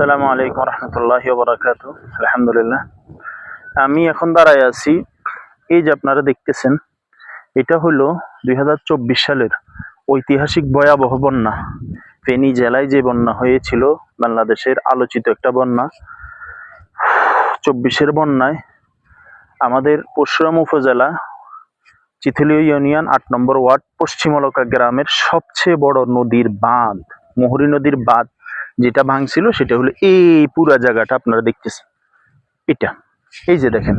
আসসালামু আলাইকুম রহমতুল্লাহি ওয়া বারাকাতুহু। আলহামদুলিল্লাহ, আমি এখন দাঁড়ায় আছি। এই যে আপনারা দেখতেছেন, এটা হলো 2024 সালের ঐতিহাসিক ভয়াবহ বন্যা। ফেনী জেলায় যে বন্যা হয়েছিল, বাংলাদেশের আলোচিত একটা বন্যা। 24-এর বন্যায় আমাদের পরশুরাম উপজেলা চিথিলিয়া ইউনিয়ন 8 নম্বর ওয়ার্ড পশ্চিমলকা গ্রামের সবচেয়ে বড় নদীর বাঁধ, মুহুরী নদীর বাঁধ যেটা ভাঙছিল, সেটা হলো এই পুরা জায়গাটা আপনারা দেখতেছেন। এটা এই যে দেখেন।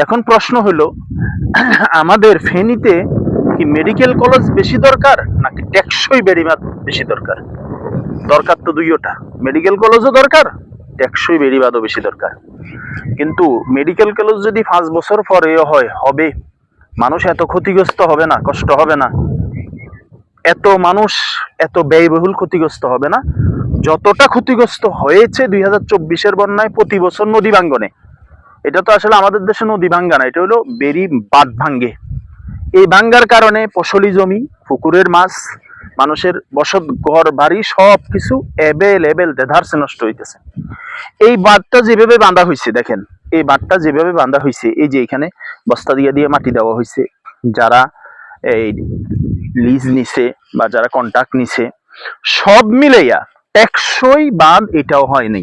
এখন প্রশ্ন হলো, আমাদের ফেনীতে কি মেডিকেল কলেজ বেশি দরকার নাকি টেকসই বেড়িবাঁধ বেশি দরকার? দরকার তো দুইটা, মেডিকেল কলেজও দরকার, টেকসই বেড়িবাঁধও বেশি দরকার। কিন্তু মেডিকেল কলেজ যদি 5 বছর পরে হবে, মানুষ এত ক্ষতিগ্রস্ত হবে না, কষ্ট হবে না, এত মানুষ এত ব্যয়বহুল ক্ষতিগ্রস্ত হবে না যতটা ক্ষতিগ্রস্ত হয়েছে 2024-এর বন্যায় প্রতি বছর নদী ভাঙ্গনে। এটা তো আসলে আমাদের দেশে নদী ভাঙ্গা না, এটা হলো বেরি বাঁধ ভাঙ্গে। এই ভাঙ্গার কারণে ফসলি জমি, পুকুরের মাছ, মানুষের বসত ঘর বাড়ি সবকিছু এবেল দেধারসে নষ্ট হইতেছে। এই বাঁধটা যেভাবে বাঁধা হয়েছে দেখেন, এই বাঁধটা যেভাবে বাঁধা হয়েছে, এই যে এখানে বস্তা দিয়ে দিয়ে মাটি দেওয়া হয়েছে, যারা এই লিজ নিছে বা যারা কন্ট্রাক্ট নিছে, সব মিলাইয়া টেকসই বাঁধ এটাও হয়নি।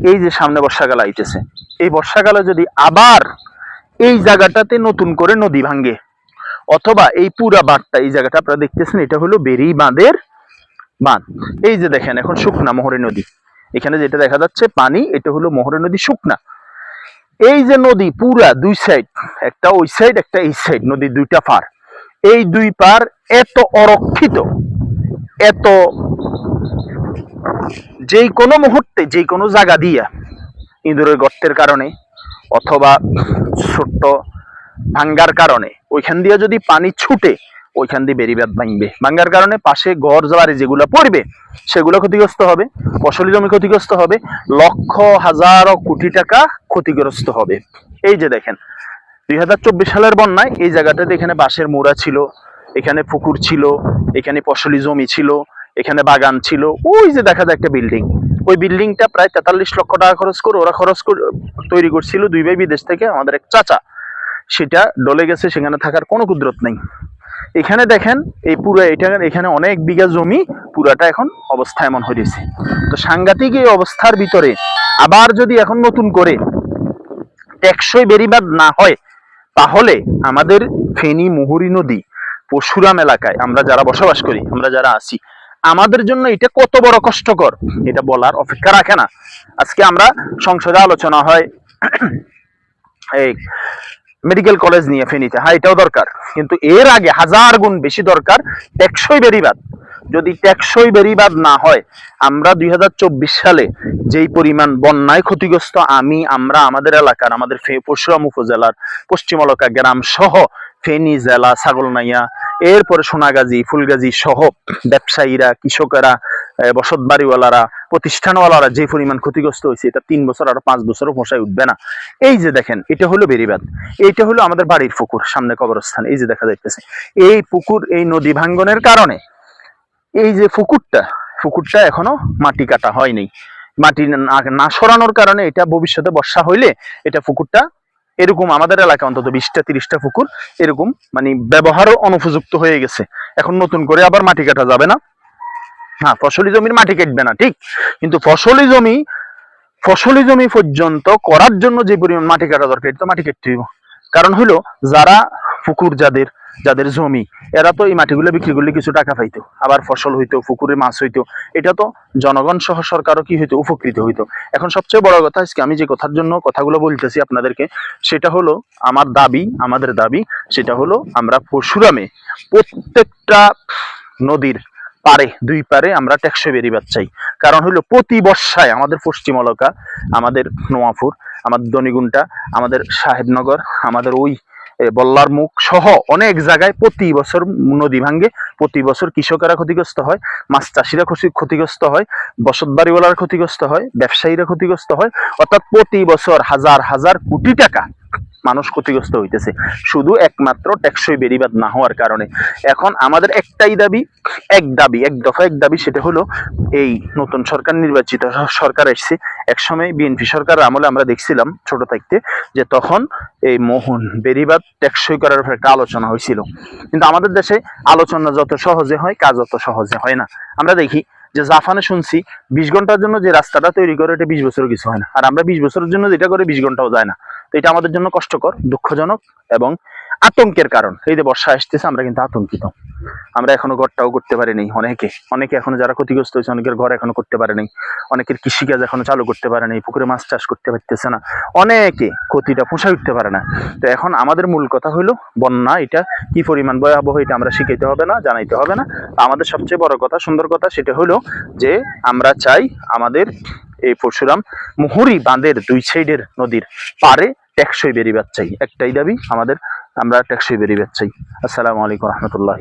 এই যে সামনে বর্ষাকাল আইতেছে, এই বর্ষাকালে যদি আবার এই জায়গাটাতে নতুন করে নদী ভাঙ্গে, অথবা এই পুরা বাঁধটা, এই জায়গাটা আপনারা দেখতেছেন, এটা হলো বেরি বাঁধের বাঁধ। এই যে দেখেন এখন শুকনা মুহুরী নদী, এখানে যেটা দেখা যাচ্ছে পানি, এটা হলো মুহুরী নদী শুকনা। এই যে নদী পুরা দুই সাইড, একটা ওই সাইড একটা এই সাইড, নদীর দুইটা পার, এই দুই পার এত অরক্ষিত, এত যেই কোনো মুহূর্তে যেই কোনো জায়গা দিয়া ইঁদুরের গর্তের কারণে অথবা ছোট্ট ভাঙ্গার কারণে ওইখান দিয়ে যদি পানি ছুটে, ওইখান দিয়ে বেড়িবাঁধ ভাঙবে। ভাঙ্গার কারণে পাশে ঘর বাড়ি যেগুলো পড়বে সেগুলো ক্ষতিগ্রস্ত হবে, ফসলি জমি ক্ষতিগ্রস্ত হবে, লক্ষ হাজার কোটি টাকা ক্ষতিগ্রস্ত হবে। এই যে দেখেন 2024 সালের বন্যায় এই জায়গাটাতে এখানে বাঁশের মোড়া ছিল, এখানে পুকুর ছিল, এখানে ফসলি জমি ছিল, এখানে বাগান ছিল। ওই যে দেখা যায় একটা বিল্ডিং, ওই বিল্ডিংটা প্রায় 43 লক্ষ টাকা খরচ করে ওরা তৈরি করছিল, দুই ভাই বিদেশ থেকে, আমাদের এক চাচা, সেটা ডলে গেছে, সেখানে থাকার কোনো কুদরত নেই। এখানে দেখেন এই পুরো এটা, এখানে অনেক বিঘা জমি, পুরাটা এখন অবস্থা এমন হয়েছে। তো সাংঘাতিক এই অবস্থার ভিতরে আবার যদি এখন নতুন করে টেকসই বেড়িবাঁধ না হয়, তাহলে আমাদের ফেনী মুহুরী নদী পরশুরাম এলাকায় আমরা যারা বসবাস করি, আমরা যারা আছি, আমাদের জন্য এটা কত বড় কষ্টকর, এটা বলার অপেক্ষা রাখে না। আজকে আমরা সংসদে আলোচনা হয় এই মেডিকেল কলেজ নিয়ে ফেনীতে, হ্যাঁ এটাও দরকার, কিন্তু এর আগে হাজার গুণ বেশি দরকার টেকসই বেড়িবাঁধ। যদি টেকসই বেড়িবাঁধ না হয়, আমরা 2024 সালে যেই পরিমাণ বন্যায় ক্ষতিগ্রস্ত আমরা আমাদের এলাকার, আমাদের পরশুরাম উপজেলার পশ্চিমলকা গ্রাম সহ ফেনী জেলা, ছাগলনাইয়া, এরপরে সোনাগাজী, ফুলগাজী সহ ব্যবসায়ীরা, কৃষকেরা, বসত বাড়িওয়ালারা, প্রতিষ্ঠানওয়ালারা যে পরিমাণ ক্ষতিগ্রস্ত হয়েছে, এটা 3 বছর আর 5 বছরও পোষায় উঠবে না। এই যে দেখেন, এটা হলো বেড়িবাঁধ, এইটা হলো আমাদের বাড়ির পুকুর, সামনে কবরস্থান, এই যে দেখা যাইতেছে এই পুকুর। এই নদী ভাঙ্গনের কারণে এই যে পুকুরটা এখনো মাটি কাটা হয়নি, মাটি না সরানোর কারণে এটা ভবিষ্যতে বর্ষা হইলে এটা পুকুরটা এরকম, আমাদের এলাকায় অন্তত 20-30টা পুকুর এরকম মানে ব্যবহারও অনুপযুক্ত হয়ে গেছে। এখন নতুন করে আবার মাটি কাটা যাবে না। হ্যাঁ, ফসলি জমির মাটি কাটবে না ঠিক, কিন্তু ফসলি জমি পর্যন্ত করার জন্য যে পরিমাণ মাটি কাটা দরকার, এটা তো মাটি কাটতে হইব। কারণ হলো যারা পুকুর, যাদের জমি, এরা তো এই মাটিগুলো বিক্রি করলে কিছু টাকা পাইতো, আবার ফসল হইতো, পুকুরে মাছ হইতো, এটা তো জনগণ সহ সরকারও কি হইতো, উপকৃত হইতো। এখন সবচেয়ে বড় কথা, আজকে আমি যে কথার জন্য কথাগুলো বলতেছি আপনাদেরকে, সেটা হলো আমাদের দাবি, সেটা হলো আমরা পরশুরামে প্রত্যেকটা নদীর পারে, দুই পারে আমরা টেকসই বেড়িবাঁধ চাই। কারণ হলো প্রতি বর্ষায় আমাদের পশ্চিমলকা, আমাদের নোয়াপুর, আমাদের দনিগুন্টা, আমাদের সাহেবনগর, আমাদের ওই বল্লার মুখ সহ অনেক জায়গায় প্রতি বছর নদী ভাঙ্গে, প্রতি বছর কৃষকেরা ক্ষতিগ্রস্ত হয়, মাছ চাষিরা ক্ষতিগ্রস্ত হয়, বসত বাড়িওয়ালারা ক্ষতিগ্রস্ত হয়, ব্যবসায়ীরা ক্ষতিগ্রস্ত হয়, অর্থাৎ প্রতি বছর হাজার হাজার কোটি টাকা মানুষ ক্ষতিগ্রস্ত হইতেছে শুধু একমাত্র টেকসই বেড়িবাঁধ না হওয়ার কারণে। এখন আমাদের একটাই দাবি, এক দফা এক দাবি, সেটা হলো এই নতুন সরকার নির্বাচিত সরকার এসছে। একসময় বিএনপি সরকার আমলে আমরা দেখছিলাম ছোট থাকতে যে তখন এই মোহন বেড়িবাঁধ টেকসই করার উপর একটা আলোচনা হয়েছিল, কিন্তু আমাদের দেশে আলোচনা যত সহজে হয় কাজ অত সহজে হয় না। আমরা দেখি যে জাপানে শুনছি 20 ঘন্টার জন্য যে রাস্তাটা তৈরি করে এটা 20 বছরও কিছু হয় না, আর আমরা 20 বছরের জন্য যেটা করে 20 ঘন্টাও যায় না। তো এটা আমাদের জন্য কষ্টকর, দুঃখজনক এবং আতঙ্কের কারণ। এই যে বর্ষা আসতেছে, আমরা কিন্তু আতঙ্কিত। আমরা এখনো ঘরটাও করতে পারিনি, অনেকে এখনো যারা ক্ষতিগ্রস্ত হয়েছে অনেকের ঘর এখনো করতে পারেনি, অনেকের কৃষিকাজ এখনো চালু করতে পারেনি, পুকুরে মাছ চাষ করতে পারতেছে না, অনেকে ক্ষতিটা পোষায় উঠতে পারে না। তো এখন আমাদের মূল কথা হইলো বন্যা এটা কি পরিমাণ ভয়াবহ এটা আমরা শিখাইতে হবে না, জানাইতে হবে না। আমাদের সবচেয়ে বড় কথা, সুন্দর কথা, সেটা হলো যে আমরা চাই আমাদের এই পরশুরাম মুহুরী বাঁধের 2 সাইডের নদীর পারে টেকসই বেড়িবাঁধ চাই। একটাই দাবি আমাদের, আমরা টেকসই বেড়িবাঁধ চাই। আসসালামু আলাইকুম রহমতুল্লাহ।